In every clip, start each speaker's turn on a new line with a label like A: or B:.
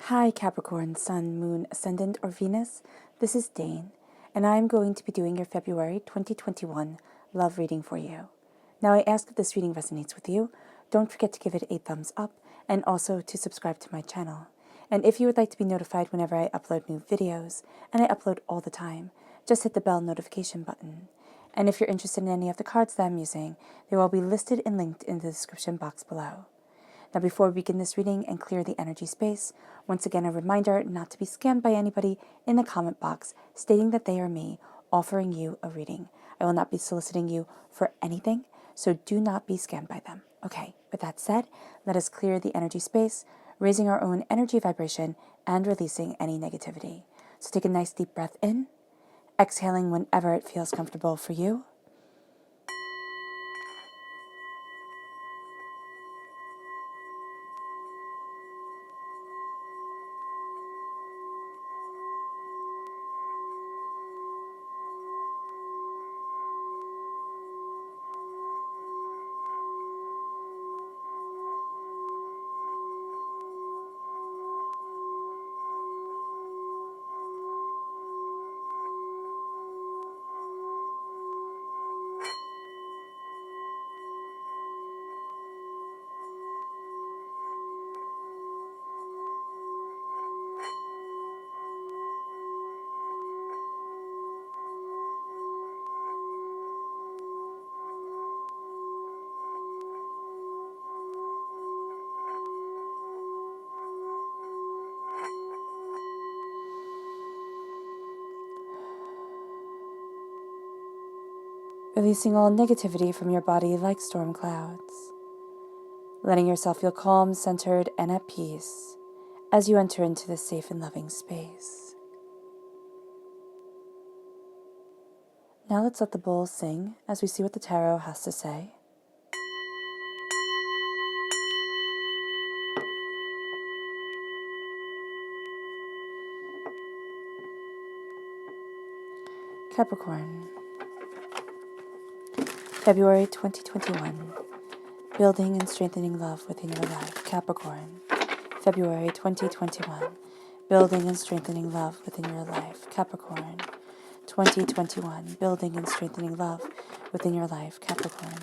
A: Hi Capricorn, Sun, Moon, Ascendant, or Venus. This is Dane, and I'm going to be doing your February 2021 love reading for you. Now, I ask if this reading resonates with you. Don't forget to give it a thumbs up and also to subscribe to my channel. And if you would like to be notified whenever I upload new videos, and I upload all the time, just hit the bell notification button. And if you're interested in any of the cards that I'm using, they will be listed and linked in the description box below. Now, before we begin this reading and clear the energy space, once again a reminder not to be scammed by anybody in the comment box stating that they are me offering you a reading. I will not be soliciting you for anything, so do not be scammed by them. Okay, with that said, let us clear the energy space, raising our own energy vibration and releasing any negativity. So take a nice deep breath in, exhaling whenever it feels comfortable for you. Releasing all negativity from your body like storm clouds. Letting yourself feel calm, centered, and at peace as you enter into this safe and loving space. Now let's let the bowl sing as we see what the tarot has to say. Capricorn, February 2021. Building and strengthening love within your life. Capricorn, February 2021. Building and strengthening love within your life. Capricorn, 2021. Building and strengthening love within your life. Capricorn.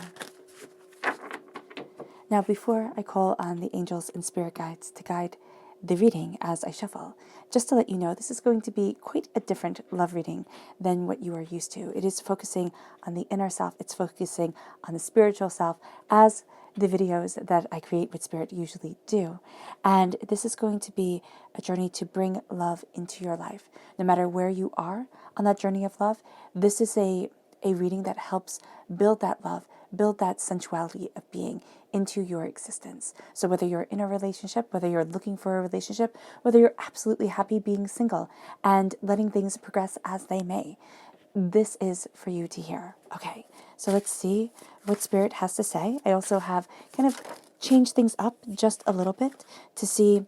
A: Now, before I call on the angels and spirit guides to guide the reading as I shuffle, just to let you know, this is going to be quite a different love reading than what you are used to. It is focusing on the inner self. It's focusing on the spiritual self, as the videos that I create with Spirit usually do. And this is going to be a journey to bring love into your life. No matter where you are on that journey of love, this is a reading that helps build that love, build that sensuality of being into your existence. So whether you're in a relationship, whether you're looking for a relationship, whether you're absolutely happy being single and letting things progress as they may, this is for you to hear. Okay, so let's see what Spirit has to say. I also have kind of changed things up just a little bit to see,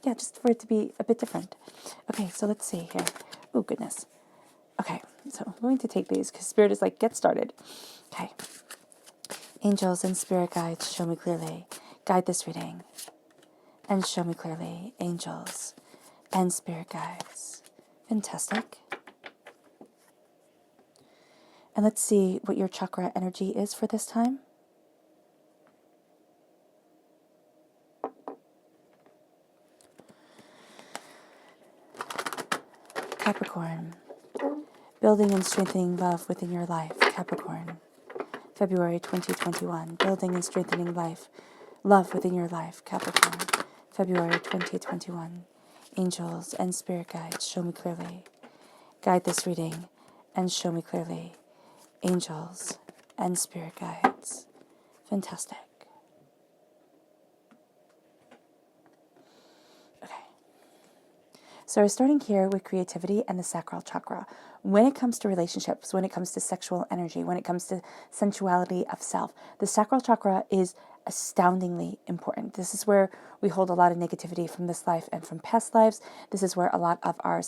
A: just for it to be a bit different. Okay, so let's see here. Oh, goodness. Okay, so I'm going to take these because Spirit is like, get started. Okay. Angels and spirit guides, show me clearly. Guide this reading. And show me clearly. Angels and spirit guides. Fantastic. And let's see what your chakra energy is for this time. Capricorn. Building and strengthening love within your life. Capricorn. February 2021. Building and strengthening love within your life. Capricorn. February 2021. Angels and spirit guides, show me clearly. Guide this reading and show me clearly. Angels and spirit guides. Fantastic. So we're starting here with creativity and the sacral chakra. When it comes to relationships, when it comes to sexual energy, when it comes to sensuality of self, the sacral chakra is astoundingly important. This is where we hold a lot of negativity from this life and from past lives. This is where a lot of our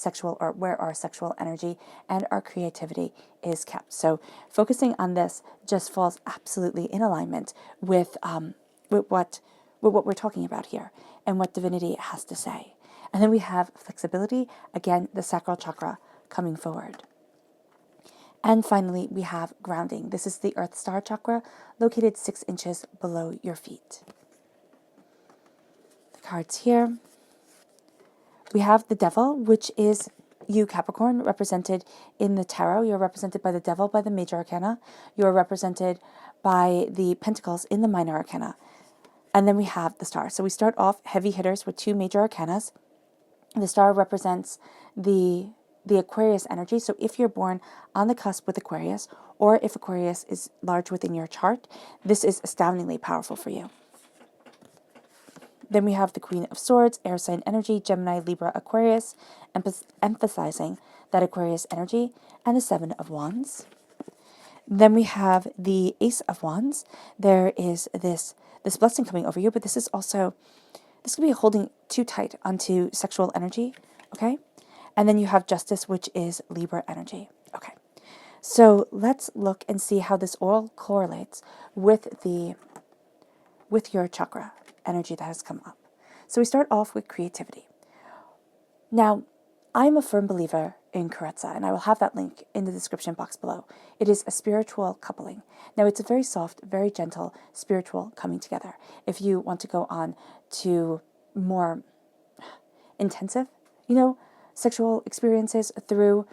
A: where our sexual energy and our creativity is kept. So focusing on this just falls absolutely in alignment with what we're talking about here. and what divinity has to say. And then we have flexibility, again, the sacral chakra coming forward. And finally, we have grounding. This is the Earth Star chakra, located 6 inches below your feet. The cards here. We have the Devil, which is you, Capricorn, represented in the tarot. You're represented by the Devil by the major arcana. You're represented by the Pentacles in the minor arcana. And then we have the Star. So we start off heavy hitters with 2 major arcanas. The Star represents the Aquarius energy. So if you're born on the cusp with Aquarius, or if Aquarius is large within your chart, this is astoundingly powerful for you. Then we have the Queen of Swords, air sign energy, Gemini, Libra, Aquarius, emphasizing that Aquarius energy, and the 7 of Wands. Then we have the Ace of Wands. There is this blessing coming over you, but this is also, this could be holding too tight onto sexual energy, okay? And then you have Justice, which is Libra energy, okay? So let's look and see how this all correlates with your chakra energy that has come up. So we start off with creativity. Now, I'm a firm believer in Karetza, and I will have that link in the description box below. It is a spiritual coupling. Now, it's a very soft, very gentle spiritual coming together. If you want to go on to more intensive, sexual experiences through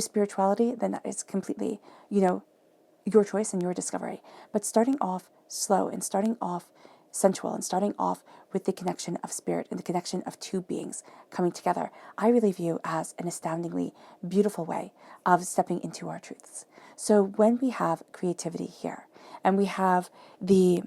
A: spirituality, then that is completely, your choice and your discovery. But starting off slow and starting off sensual and starting off with the connection of spirit and the connection of 2 beings coming together, I really view as an astoundingly beautiful way of stepping into our truths. So when we have creativity here, and we have the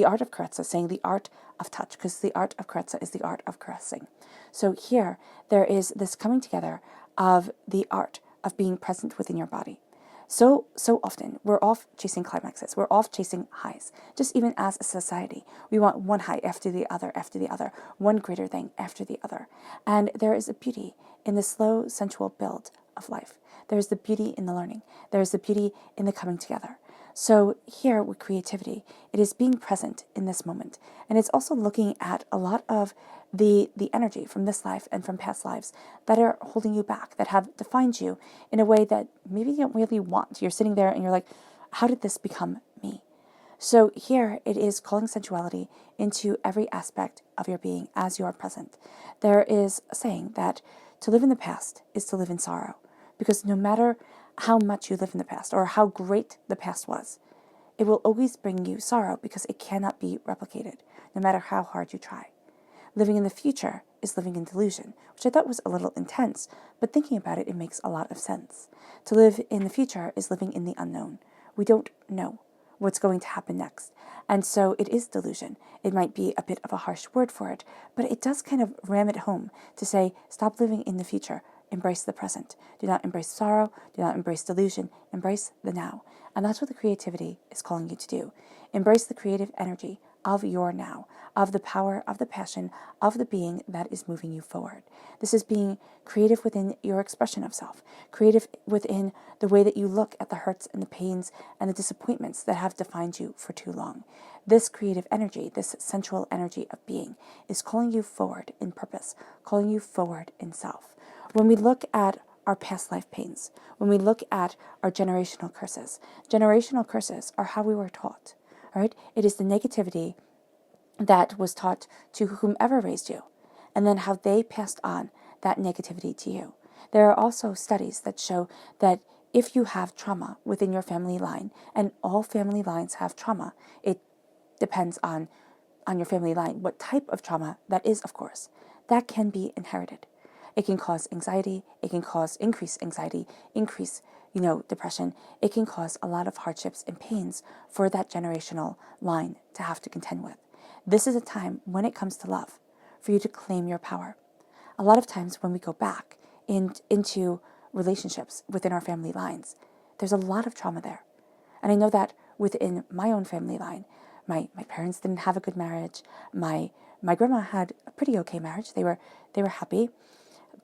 A: art of Karetza, saying the art of touch, because the art of Karetza is the art of caressing. So here, there is this coming together of the art of being present within your body. So often, we're off chasing climaxes. We're off chasing highs. Just even as a society, we want one high after the other, one greater thing after the other. And there is a beauty in the slow, sensual build of life. There is the beauty in the learning. There is the beauty in the coming together. So here with creativity, it is being present in this moment. And it's also looking at a lot of the energy from this life and from past lives that are holding you back, that have defined you in a way that maybe you don't really want. You're sitting there and you're like, how did this become me? So here it is calling sensuality into every aspect of your being as you are present. There is a saying that to live in the past is to live in sorrow, because no matter how much you live in the past or how great the past was, it will always bring you sorrow because it cannot be replicated, no matter how hard you try. Living in the future is living in delusion, which I thought was a little intense, but thinking about it, it makes a lot of sense. To live in the future is living in the unknown. We don't know what's going to happen next. And so it is delusion. It might be a bit of a harsh word for it, but it does kind of ram it home to say, stop living in the future. Embrace the present. Do not embrace sorrow. Do not embrace delusion. Embrace the now. And that's what the creativity is calling you to do. Embrace the creative energy of your now, of the power, of the passion, of the being that is moving you forward. This is being creative within your expression of self, creative within the way that you look at the hurts and the pains and the disappointments that have defined you for too long. This creative energy, this sensual energy of being, is calling you forward in purpose, calling you forward in self. When we look at our past life pains, when we look at our generational curses are how we were taught, right? It is the negativity that was taught to whomever raised you, and then how they passed on that negativity to you. There are also studies that show that if you have trauma within your family line, and all family lines have trauma, it depends on your family line, what type of trauma that is, of course, that can be inherited. It can cause anxiety. It can cause increased anxiety, depression. It can cause a lot of hardships and pains for that generational line to have to contend with. This is a time when it comes to love, for you to claim your power. A lot of times when we go back into relationships within our family lines, there's a lot of trauma there. And I know that within my own family line, my parents didn't have a good marriage. My grandma had a pretty okay marriage. They were happy.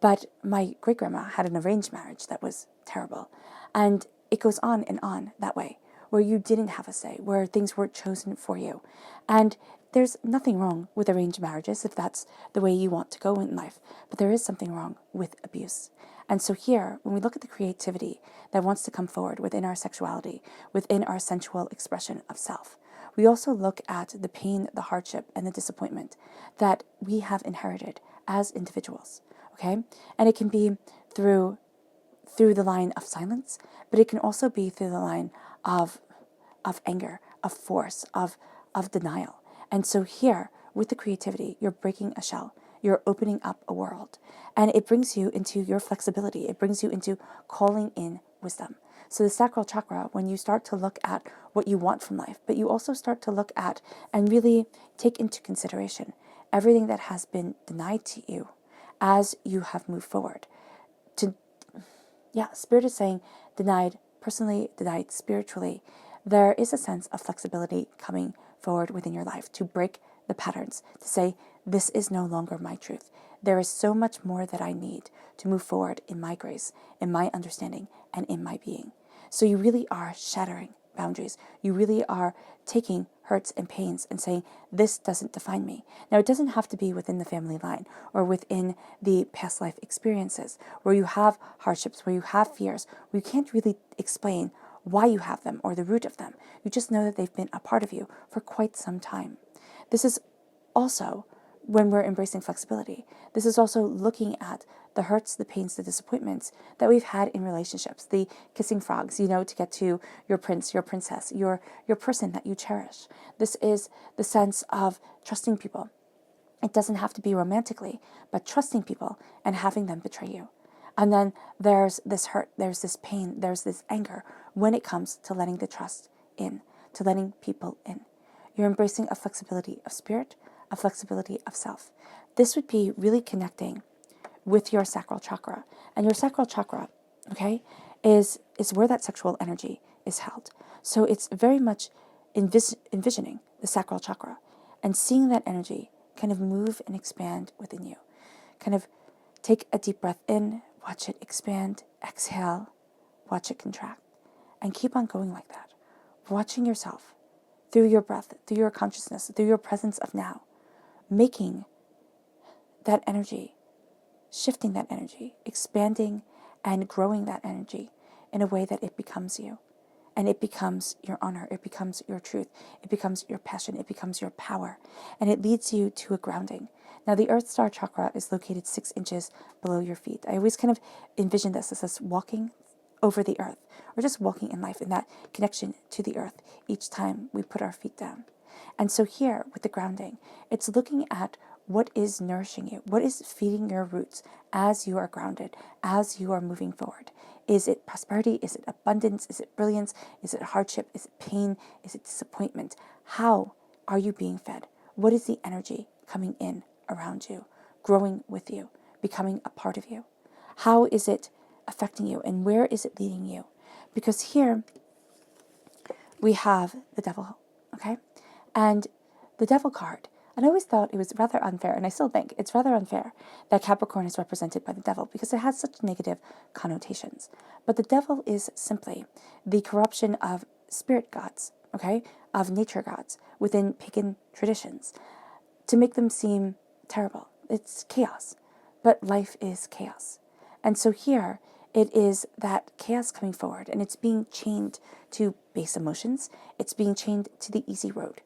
A: But my great-grandma had an arranged marriage that was terrible. And it goes on and on that way, where you didn't have a say, where things weren't chosen for you. And there's nothing wrong with arranged marriages if that's the way you want to go in life, but there is something wrong with abuse. And so here, when we look at the creativity that wants to come forward within our sexuality, within our sensual expression of self, we also look at the pain, the hardship, and the disappointment that we have inherited as individuals, okay? And it can be through the line of silence, but it can also be through the line of anger, of force, of denial. And so here, with the creativity, you're breaking a shell, you're opening up a world, and it brings you into your flexibility. It brings you into calling in wisdom. So the sacral chakra, when you start to look at what you want from life, but you also start to look at and really take into consideration everything that has been denied to you as you have moved forward. Spirit is saying denied personally, denied spiritually. There is a sense of flexibility coming forward within your life to break the patterns, to say, this is no longer my truth. There is so much more that I need to move forward in my grace, in my understanding, and in my being. So you really are shattering boundaries. You really are taking hurts and pains and saying, this doesn't define me. Now, it doesn't have to be within the family line or within the past life experiences where you have hardships, where you have fears, where you can't really explain why you have them or the root of them. You just know that they've been a part of you for quite some time. This is also when we're embracing flexibility. This is also looking at the hurts, the pains, the disappointments that we've had in relationships, the kissing frogs, to get to your prince, your princess, your person that you cherish. This is the sense of trusting people. It doesn't have to be romantically, but trusting people and having them betray you. And then there's this hurt, there's this pain, there's this anger when it comes to letting the trust in, to letting people in. You're embracing a flexibility of spirit, a flexibility of self. This would be really connecting with your sacral chakra. And your sacral chakra, okay, is where that sexual energy is held. So it's very much envisioning the sacral chakra and seeing that energy kind of move and expand within you. Kind of take a deep breath in, watch it expand, exhale, watch it contract, and keep on going like that. Watching yourself through your breath, through your consciousness, through your presence of now, making that energy, shifting that energy, expanding and growing that energy in a way that it becomes you. And it becomes your honor, it becomes your truth, it becomes your passion, it becomes your power. And it leads you to a grounding. Now, the Earth Star Chakra is located 6 inches below your feet. I always kind of envision this as us walking over the earth, or just walking in life in that connection to the earth each time we put our feet down. And so here, with the grounding, it's looking at what is nourishing you, what is feeding your roots as you are grounded, as you are moving forward. Is it prosperity? Is it abundance? Is it brilliance? Is it hardship? Is it pain? Is it disappointment? How are you being fed? What is the energy coming in around you, growing with you, becoming a part of you? How is it affecting you, and where is it leading you? Because here we have the devil, okay? And the devil card, and I always thought it was rather unfair, and I still think it's rather unfair that Capricorn is represented by the devil because it has such negative connotations. But the devil is simply the corruption of spirit gods, okay, of nature gods within pagan traditions to make them seem terrible. It's chaos, but life is chaos. And so here it is that chaos coming forward, and it's being chained to base emotions. It's being chained to the easy road.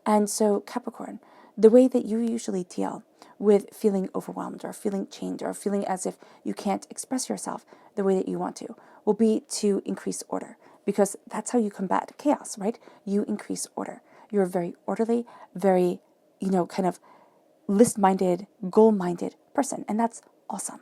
A: And so Capricorn, the way that you usually deal with feeling overwhelmed or feeling chained or feeling as if you can't express yourself the way that you want to will be to increase order, because that's how you combat chaos, right? You increase order. You're a very orderly, very, kind of list-minded, goal-minded person, and that's awesome.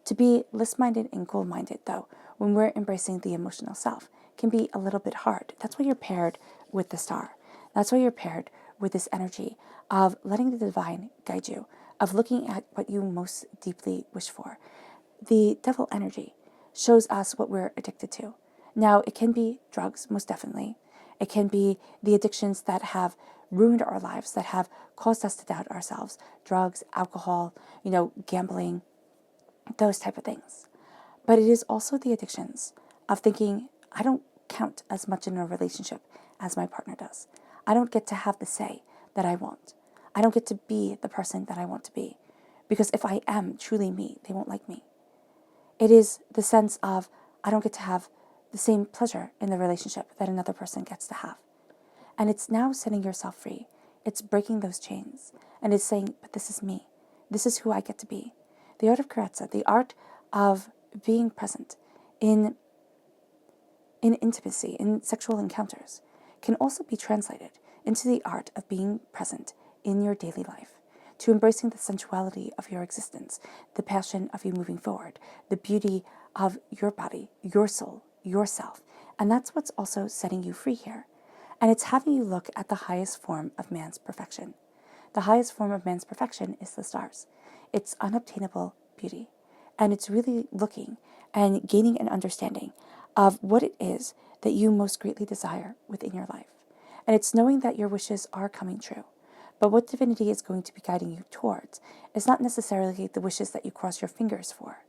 A: To be list-minded and goal-minded, though, when we're embracing the emotional self, can be a little bit hard. That's why you're paired with the star. That's why you're paired with this energy of letting the divine guide you, of looking at what you most deeply wish for. The devil energy shows us what we're addicted to. Now, it can be drugs, most definitely. It can be the addictions that have ruined our lives, that have caused us to doubt ourselves. Drugs, alcohol, gambling, those type of things. But it is also the addictions of thinking, I don't count as much in a relationship as my partner does. I don't get to have the say that I want. I don't get to be the person that I want to be, because if I am truly me, they won't like me. It is the sense of I don't get to have the same pleasure in the relationship that another person gets to have. And it's now setting yourself free. It's breaking those chains. And it's saying, but this is me. This is who I get to be. The art of carezza, the art of being present in intimacy, in sexual encounters, can also be translated into the art of being present in your daily life, to embracing the sensuality of your existence, the passion of you moving forward, the beauty of your body, your soul, yourself. And that's what's also setting you free here. And it's having you look at the highest form of man's perfection. The highest form of man's perfection is the stars. It's unobtainable beauty. And it's really looking and gaining an understanding of what it is that you most greatly desire within your life. And it's knowing that your wishes are coming true. But what divinity is going to be guiding you towards is not necessarily the wishes that you cross your fingers for,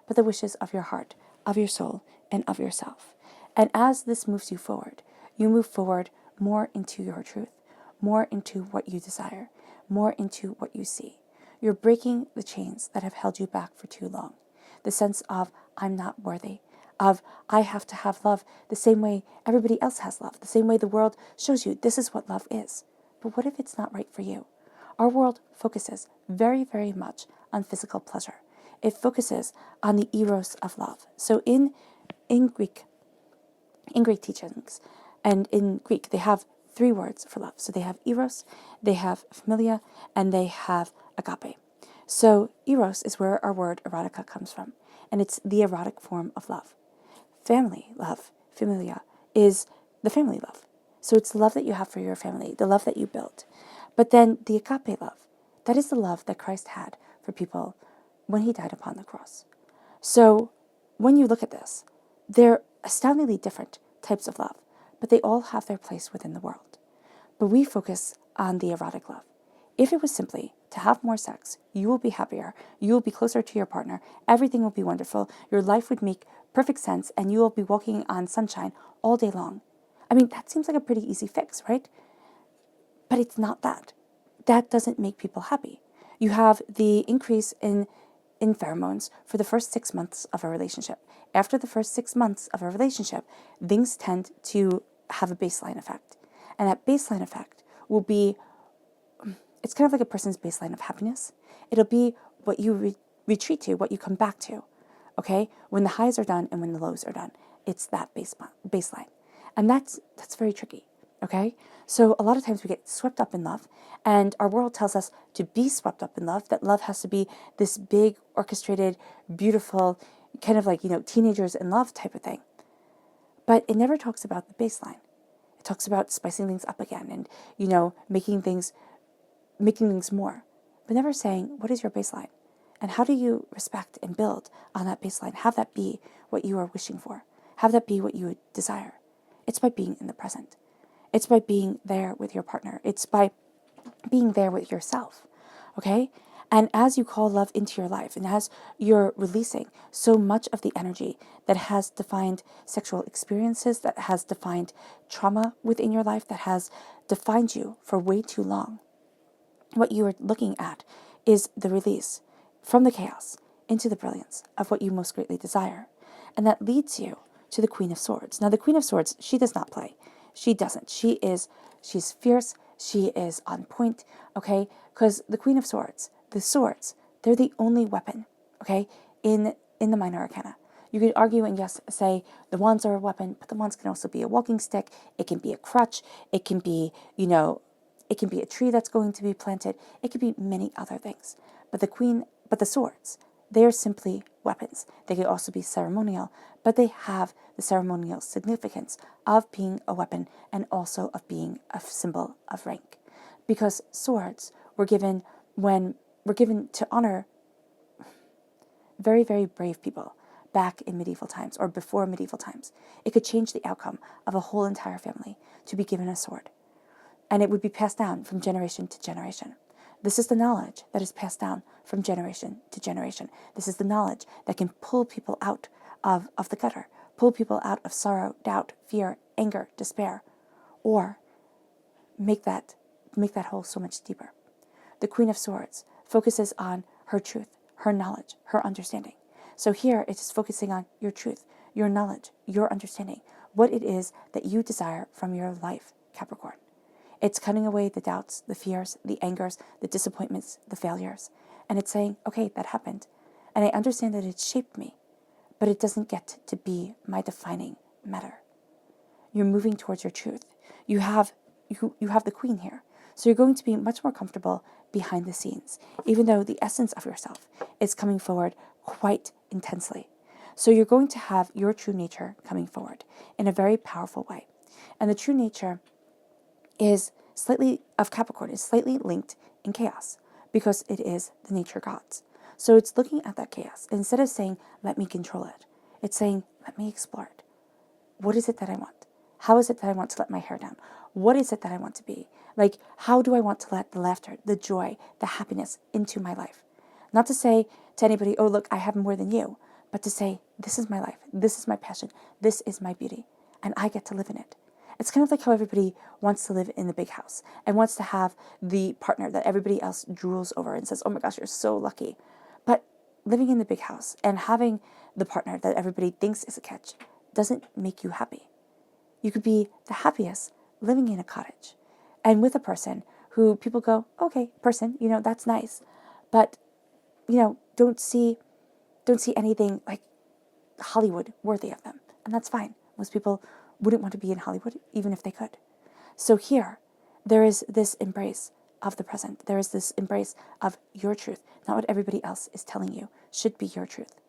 A: but the wishes of your heart, of your soul, and of yourself. And as this moves you forward, you move forward more into your truth, more into what you desire, more into what you see. You're breaking the chains that have held you back for too long. The sense of, I'm not worthy, of, I have to have love the same way everybody else has love, the same way the world shows you this is what love is. But what if it's not right for you? Our world focuses very, very much on physical pleasure. It focuses on the eros of love. So in Greek teachings, and in Greek, they have 3 words for love. So they have eros, they have familia, and they have agape. So eros is where our word erotica comes from, and it's the erotic form of love. Family love, familia, is the family love. So it's the love that you have for your family, the love that you built. But then the agape love, that is the love that Christ had for people when he died upon the cross. So when you look at this, they're astoundingly different types of love, but they all have their place within the world. But we focus on the erotic love. If it was simply to have more sex, you will be happier, you will be closer to your partner, everything will be wonderful, your life would make perfect sense, and you will be walking on sunshine all day long. I mean, that seems like a pretty easy fix, right? But it's not that. That doesn't make people happy. You have the increase in pheromones for the first 6 months of a relationship. After the first 6 months of a relationship, things tend to have a baseline effect. And that baseline effect will be, it's kind of like a person's baseline of happiness. It'll be what you retreat to, what you come back to, okay? When the highs are done and when the lows are done, it's that baseline. And that's very tricky, okay? So a lot of times we get swept up in love, and our world tells us to be swept up in love, that love has to be this big, orchestrated, beautiful, kind of like, teenagers in love type of thing. But it never talks about the baseline. It talks about spicing things up again and, making things more, but never saying, what is your baseline? And how do you respect and build on that baseline? Have that be what you are wishing for. Have that be what you desire. It's by being in the present. It's by being there with your partner. It's by being there with yourself, okay? And as you call love into your life, and as you're releasing so much of the energy that has defined sexual experiences, that has defined trauma within your life, that has defined you for way too long, what you are looking at is the release from the chaos into the brilliance of what you most greatly desire. And that leads you to the Queen of Swords. Now, the Queen of Swords, she does not play. She doesn't. She's fierce. She is on point, okay? Because the Queen of Swords, the swords, they're the only weapon, okay, in the minor arcana. You could argue and yes, say the wands are a weapon, but the wands can also be a walking stick. It can be a crutch. It can be, it can be a tree that's going to be planted. It could be many other things. But the swords, they are simply weapons. They could also be ceremonial, but they have the ceremonial significance of being a weapon and also of being a symbol of rank. Because swords were given to honor very, very brave people back in medieval times or before medieval times. It could change the outcome of a whole entire family to be given a sword. And it would be passed down from generation to generation. This is the knowledge that is passed down from generation to generation. This is the knowledge that can pull people out of the gutter, pull people out of sorrow, doubt, fear, anger, despair, or make that make that hole so much deeper. The Queen of Swords focuses on her truth, her knowledge, her understanding. So here it is focusing on your truth, your knowledge, your understanding, what it is that you desire from your life, Capricorn. It's cutting away the doubts, the fears, the angers, the disappointments, the failures. And it's saying, okay, that happened. And I understand that it shaped me, but it doesn't get to be my defining matter. You're moving towards your truth. You have the Queen here. So you're going to be much more comfortable behind the scenes, even though the essence of yourself is coming forward quite intensely. So you're going to have your true nature coming forward in a very powerful way. And the true nature of Capricorn is slightly linked in chaos because it is the nature gods. So it's looking at that chaos. Instead of saying, let me control it, it's saying, let me explore it. What is it that I want? How is it that I want to let my hair down? What is it that I want to be? Like, how do I want to let the laughter, the joy, the happiness into my life? Not to say to anybody, oh, look, I have more than you, but to say, this is my life, this is my passion, this is my beauty, and I get to live in it. It's kind of like how everybody wants to live in the big house and wants to have the partner that everybody else drools over and says, oh my gosh, you're so lucky. But living in the big house and having the partner that everybody thinks is a catch doesn't make you happy. You could be the happiest living in a cottage and with a person who people go, okay, person, that's nice. But, don't see anything like Hollywood worthy of them. And that's fine. Most people wouldn't want to be in Hollywood even if they could. So here, there is this embrace of the present. There is this embrace of your truth, not what everybody else is telling you should be your truth.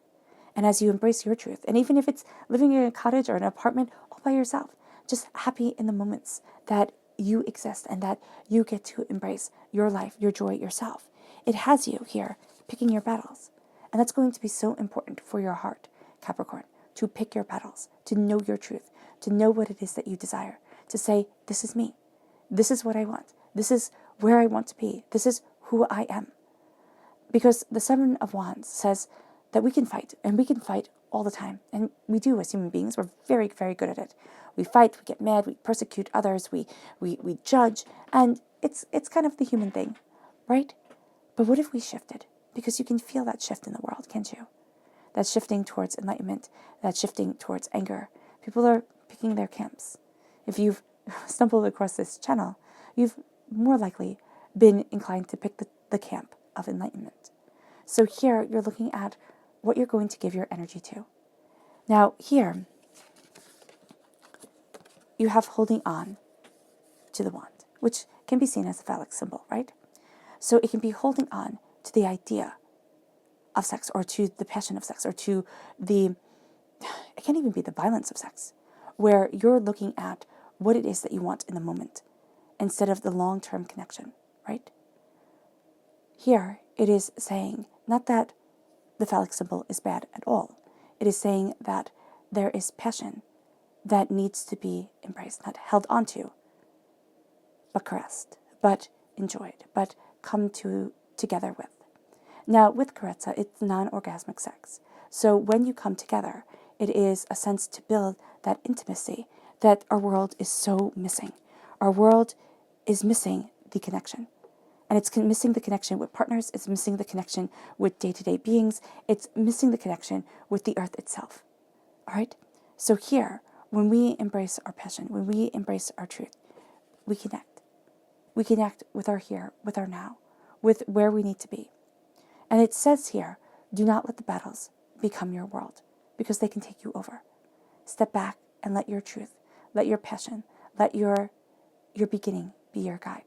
A: And as you embrace your truth, and even if it's living in a cottage or an apartment all by yourself, just happy in the moments that you exist and that you get to embrace your life, your joy, yourself. It has you here picking your battles. And that's going to be so important for your heart, Capricorn, to pick your battles, to know your truth, to know what it is that you desire, to say, this is me. This is what I want. This is where I want to be. This is who I am. Because the Seven of Wands says that we can fight, and we can fight all the time. And we do as human beings. We're very, very good at it. We fight, we get mad, we persecute others, we judge, and it's kind of the human thing, right? But what if we shifted? Because you can feel that shift in the world, can't you? That shifting towards enlightenment, that shifting towards anger. People are picking their camps. If you've stumbled across this channel, you've more likely been inclined to pick the camp of enlightenment. So here, you're looking at what you're going to give your energy to. Now, here, you have holding on to the wand, which can be seen as a phallic symbol, right? So it can be holding on to the idea of sex, or to the passion of sex, or to it can't even be the violence of sex, where you're looking at what it is that you want in the moment instead of the long-term connection, right? Here, it is saying not that the phallic symbol is bad at all. It is saying that there is passion that needs to be embraced, not held onto, but caressed, but enjoyed, but come together with. Now, with Carezza, it's non-orgasmic sex. So when you come together, it is a sense to build that intimacy that our world is so missing. Our world is missing the connection. And it's missing the connection with partners. It's missing the connection with day-to-day beings. It's missing the connection with the earth itself. All right? So here, when we embrace our passion, when we embrace our truth, we connect. We connect with our here, with our now, with where we need to be. And it says here, do not let the battles become your world, because they can take you over. Step back and let your truth, let your passion, let your beginning be your guide.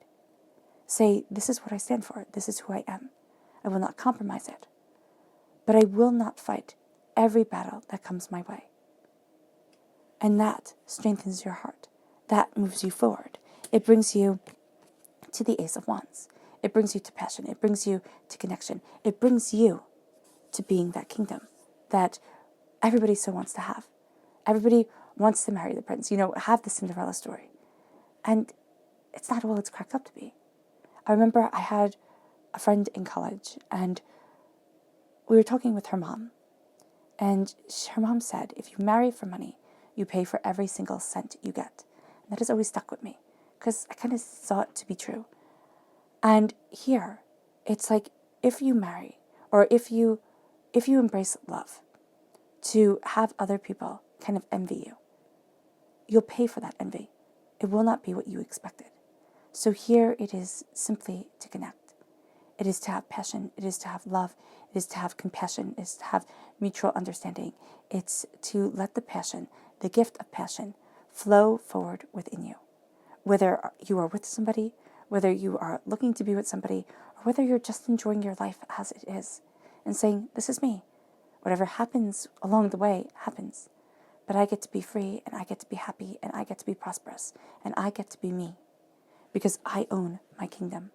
A: Say, this is what I stand for. This is who I am. I will not compromise it. But I will not fight every battle that comes my way. And that strengthens your heart. That moves you forward. It brings you to the Ace of Wands. It brings you to passion. It brings you to connection. It brings you to being that kingdom that everybody so wants to have. Everybody wants to marry the prince, have the Cinderella story. And it's not all it's cracked up to be. I remember I had a friend in college, and we were talking with her mom. And her mom said, if you marry for money, you pay for every single cent you get. And that has always stuck with me, because I kind of saw it to be true. And here, it's like if you marry, or if you embrace love, to have other people kind of envy you, you'll pay for that envy. It will not be what you expected. So here it is simply to connect. It is to have passion. It is to have love. It is to have compassion. It is to have mutual understanding. It's to let the passion, the gift of passion, flow forward within you. Whether you are with somebody, whether you are looking to be with somebody, or whether you're just enjoying your life as it is and saying, this is me. Whatever happens along the way happens. But I get to be free, and I get to be happy, and I get to be prosperous, and I get to be me because I own my kingdom.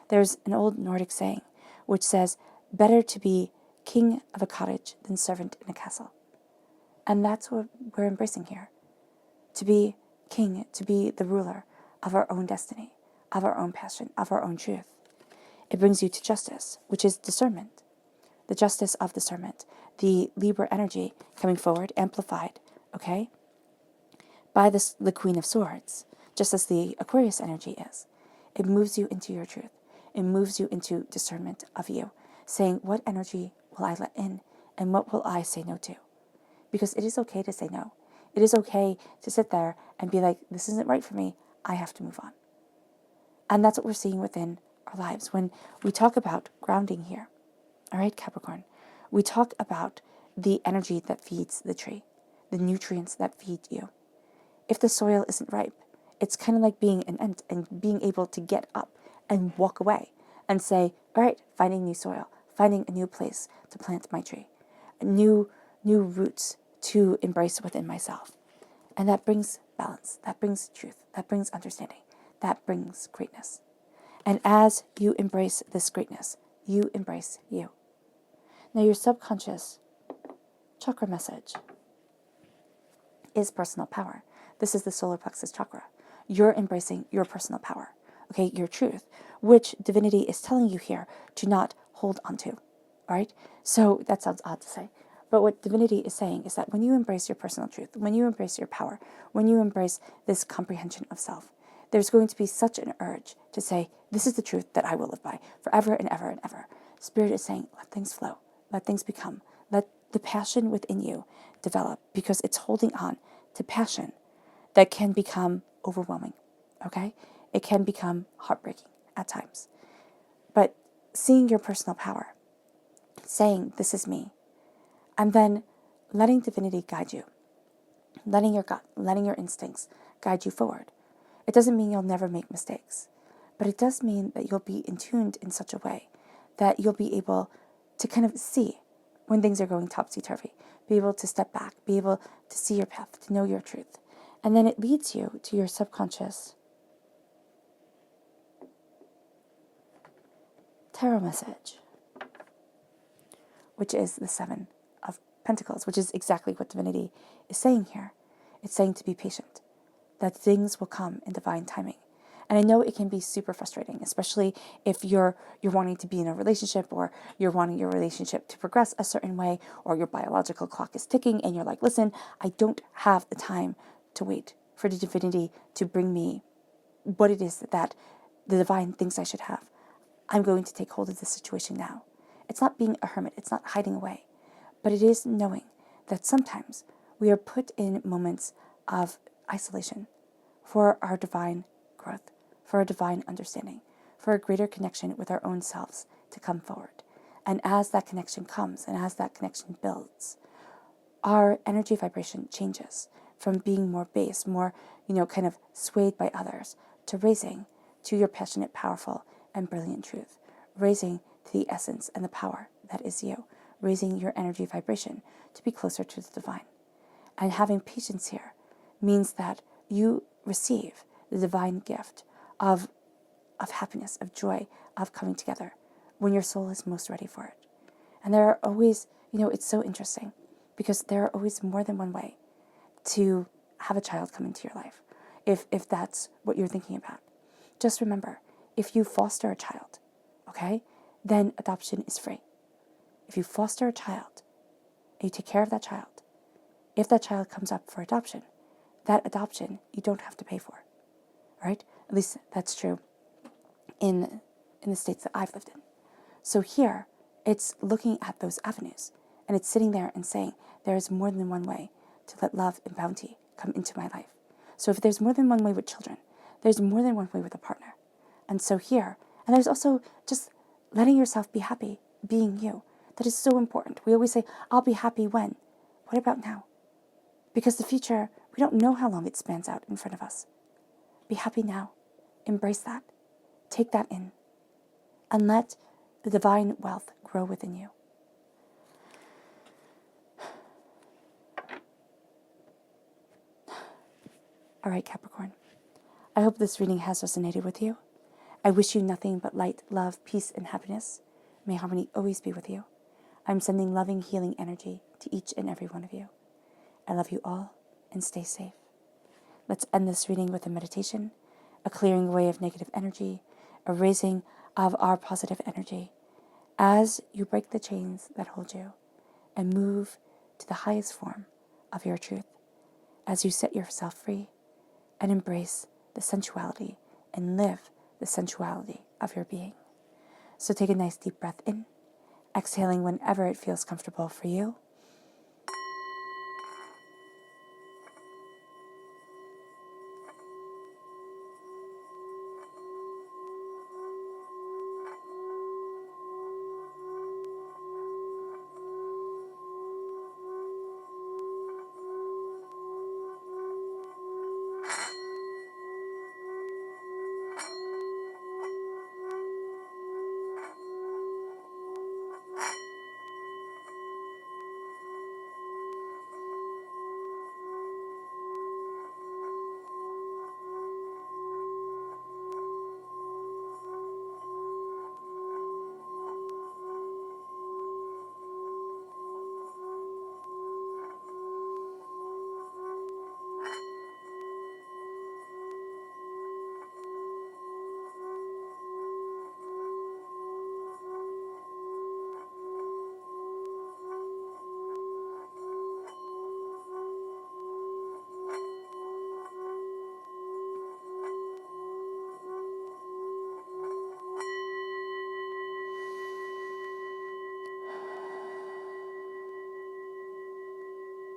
A: There's an old Nordic saying which says, better to be king of a cottage than servant in a castle. And that's what we're embracing here. To be king, to be the ruler of our own destiny, of our own passion, of our own truth. It brings you to justice, which is discernment. The justice of discernment, the Libra energy coming forward, amplified, okay, by the Queen of Swords, just as the Aquarius energy is. It moves you into your truth. It moves you into discernment of you, saying, what energy will I let in, and what will I say no to? Because it is okay to say no. It is okay to sit there and be like, this isn't right for me. I have to move on. And that's what we're seeing within our lives. When we talk about grounding here, all right, Capricorn, we talk about the energy that feeds the tree, the nutrients that feed you. If the soil isn't ripe, it's kind of like being an ant and being able to get up and walk away and say, all right, finding new soil, finding a new place to plant my tree, new roots to embrace within myself. And that brings balance, that brings truth, that brings understanding, that brings greatness. And as you embrace this greatness, you embrace you. Now your subconscious chakra message is personal power. This is the solar plexus chakra. You're embracing your personal power, okay, your truth, which divinity is telling you here to not hold on to, all right? So that sounds odd to say, but what divinity is saying is that when you embrace your personal truth, when you embrace your power, when you embrace this comprehension of self, there's going to be such an urge to say, this is the truth that I will live by forever and ever and ever. Spirit is saying, let things flow, let things become, let the passion within you develop, because it's holding on to passion that can become overwhelming, okay? It can become heartbreaking at times. But seeing your personal power, saying, this is me, and then letting divinity guide you, letting your gut, letting your instincts guide you forward. It doesn't mean you'll never make mistakes, but it does mean that you'll be in tuned in such a way that you'll be able to kind of see when things are going topsy-turvy, be able to step back, be able to see your path, to know your truth. And then it leads you to your subconscious tarot message, which is the Seven of Pentacles, which is exactly what divinity is saying here. It's saying to be patient, that things will come in divine timing. And I know it can be super frustrating, especially if you're wanting to be in a relationship, or you're wanting your relationship to progress a certain way, or your biological clock is ticking and you're like, listen, I don't have the time to wait for the divinity to bring me what it is that the divine thinks I should have. I'm going to take hold of this situation now. It's not being a hermit, it's not hiding away, but it is knowing that sometimes we are put in moments of isolation for our divine growth, for our divine understanding, for a greater connection with our own selves to come forward. And as that connection comes, and as that connection builds, our energy vibration changes from being more base, more, kind of swayed by others, to raising to your passionate, powerful, and brilliant truth, raising to the essence and the power that is you, raising your energy vibration to be closer to the divine. And having patience here means that you receive the divine gift of happiness, of joy, of coming together when your soul is most ready for it. And there are always, it's so interesting because there are always more than one way to have a child come into your life, if that's what you're thinking about. Just remember, if you foster a child, okay, then adoption is free. If you foster a child and you take care of that child, if that child comes up for adoption, that adoption you don't have to pay for, right? At least that's true in in the states that I've lived in. So here, it's looking at those avenues, and it's sitting there and saying, there is more than one way to let love and bounty come into my life. So if there's more than one way with children, there's more than one way with a partner. And so here, and there's also just letting yourself be happy, being you. That is so important. We always say, I'll be happy when. What about now? Because the future, we don't know how long it spans out in front of us. Be happy now. Embrace that. Take that in. And let the divine wealth grow within you. All right, Capricorn. I hope this reading has resonated with you. I wish you nothing but light, love, peace, and happiness. May harmony always be with you. I'm sending loving, healing energy to each and every one of you. I love you all, and stay safe. Let's end this reading with a meditation, a clearing away of negative energy, a raising of our positive energy, as you break the chains that hold you and move to the highest form of your truth, as you set yourself free and embrace the sensuality and live the sensuality of your being. So take a nice deep breath in, exhaling whenever it feels comfortable for you.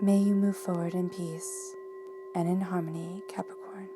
A: May you move forward in peace and in harmony, Capricorn.